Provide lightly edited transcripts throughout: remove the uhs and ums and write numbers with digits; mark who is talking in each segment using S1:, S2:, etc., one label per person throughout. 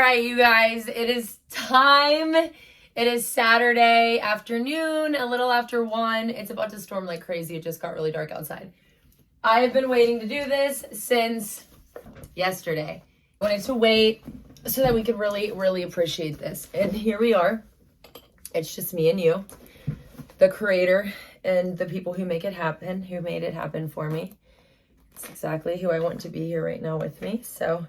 S1: All right, you guys, it is time. It is Saturday afternoon, a little after 1. It's about to storm like crazy. It just got really dark outside. I have been waiting to do this since yesterday. I wanted to wait so that we could really appreciate this. And here we are. It's just me and you, the creator and the people who make it happen, who made it happen for me. It's exactly who I want to be here right now with me. So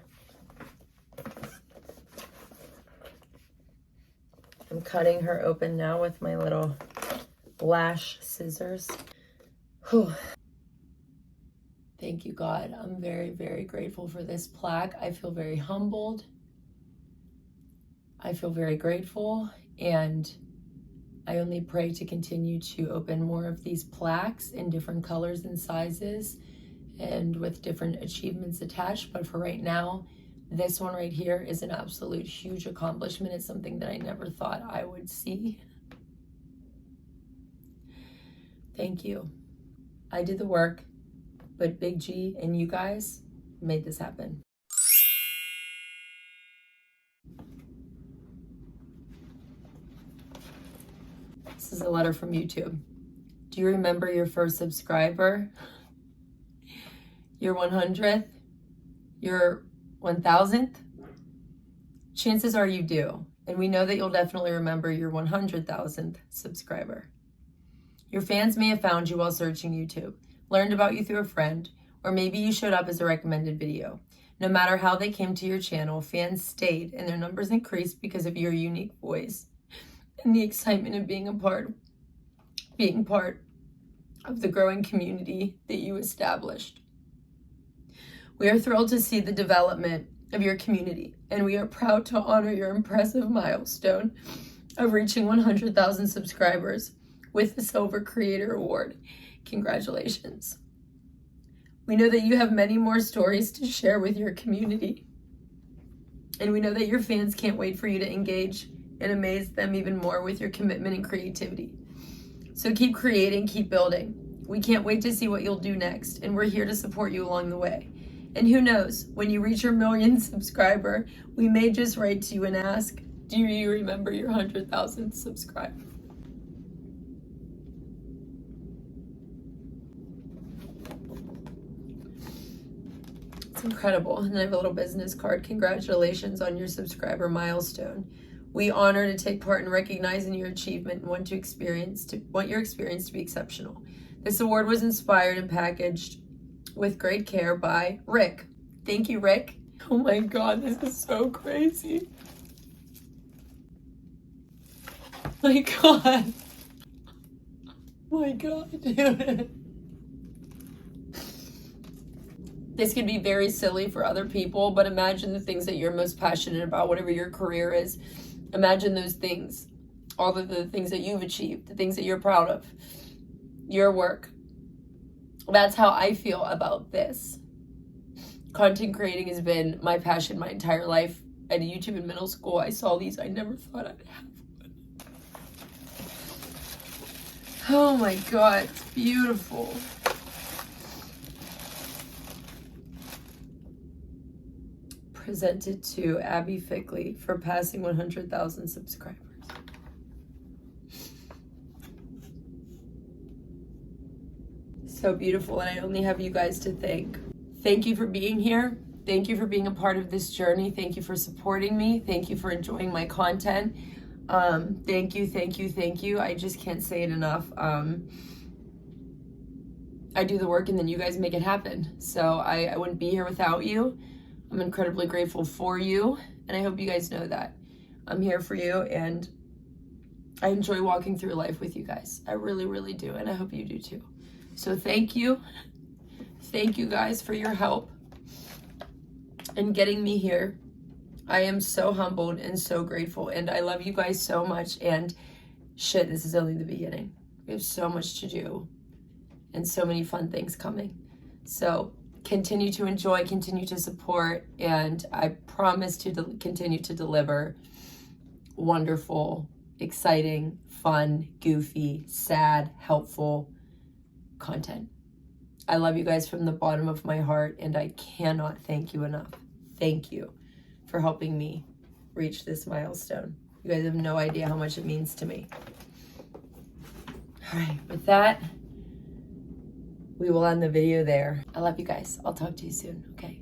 S1: I'm cutting her open now with my little lash scissors. Whew. Thank you, God. I'm very grateful for this plaque. I feel very humbled. I feel very grateful, and I only pray to continue to open more of these plaques in different colors and sizes and with different achievements attached. But for right now, this one right here is an absolute huge accomplishment. It's something that I never thought I would see. Thank you. I did the work, but Big G and you guys made this happen. This is a letter from YouTube. Do you remember your first subscriber? Your 100th? Your 1000th? Chances are you do. And we know that you'll definitely remember your 100,000th subscriber. Your fans may have found you while searching YouTube, learned about you through a friend, or maybe you showed up as a recommended video. No matter how they came to your channel, fans stayed and their numbers increased because of your unique voice and the excitement of being part of the growing community that you established. We are thrilled to see the development of your community, and we are proud to honor your impressive milestone of reaching 100,000 subscribers with the Silver Creator Award. Congratulations. We know that you have many more stories to share with your community, and we know that your fans can't wait for you to engage and amaze them even more with your commitment and creativity. So keep creating, keep building. We can't wait to see what you'll do next, and we're here to support you along the way. And who knows, when you reach your 1,000,000th subscriber, we may just write to you and ask, do you remember your 100,000th subscriber? It's incredible. And I have a little business card. Congratulations on your subscriber milestone. We honor to take part in recognizing your achievement and want your experience to be exceptional. This award was inspired and packaged with great care by Rick. Thank you, Rick. Oh my God, this is so crazy. My God. My God, dude. This could be very silly for other people, but imagine the things that you're most passionate about, whatever your career is. Imagine those things, all of the things that you've achieved, the things that you're proud of, your work. That's how I feel about this. Content creating has been my passion my entire life. At YouTube in middle school, I saw these. I never thought I'd have one. Oh my God, it's beautiful. Presented to Abby Fickley for passing 100,000 subscribers. So beautiful, and I only have you guys to thank. Thank you for being here. Thank you for being a part of this journey. Thank you for supporting me. Thank you for enjoying my content. Thank you. I just can't say it enough. I do the work and then you guys make it happen. So I wouldn't be here without you. I'm incredibly grateful for you, and I hope you guys know that. I'm here for you, and I enjoy walking through life with you guys. I really do, and I hope you do too. So thank you. Thank you guys for your help in getting me here. I am so humbled and so grateful, and I love you guys so much, and shit, this is only the beginning. We have so much to do and so many fun things coming. So continue to enjoy, continue to support, and I promise to continue to deliver wonderful, exciting, fun, goofy, sad, helpful content. I love you guys from the bottom of my heart, and I cannot thank you enough. Thank you for helping me reach this milestone. You guys have no idea how much it means to me. All right, with that, we will end the video there. I love you guys. I'll talk to you soon, okay?